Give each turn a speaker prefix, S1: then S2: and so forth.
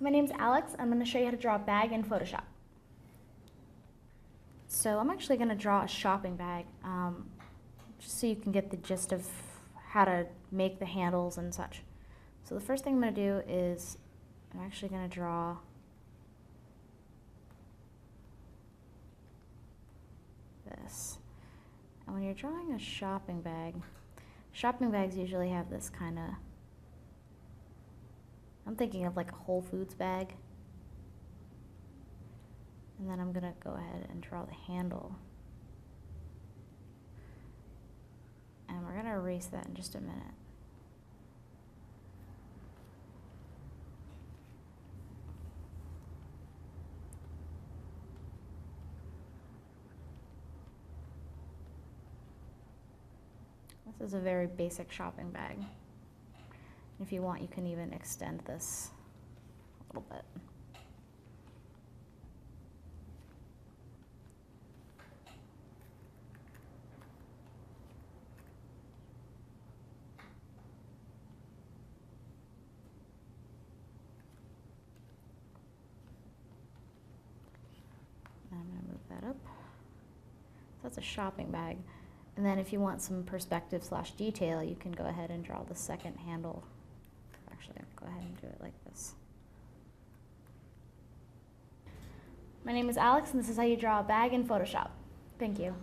S1: My name's Alex. I'm going to show you how to draw a bag in Photoshop. So I'm actually going to draw a shopping bag, just so you can get the gist of how to make the handles and such. So the first thing I'm going to do is I'm actually going to draw this. And when you're drawing a shopping bags usually have this kind of, I'm thinking of like a Whole Foods bag. And then I'm going to go ahead and draw the handle. And we're going to erase that in just a minute. This is a very basic shopping bag. If you want, you can even extend this a little bit. I'm going to move that up. So that's a shopping bag. And then if you want some perspective / detail, you can go ahead and draw the second handle. Actually, I'll go ahead and do it like this. My name is Alex, and this is how you draw a bag in Photoshop. Thank you.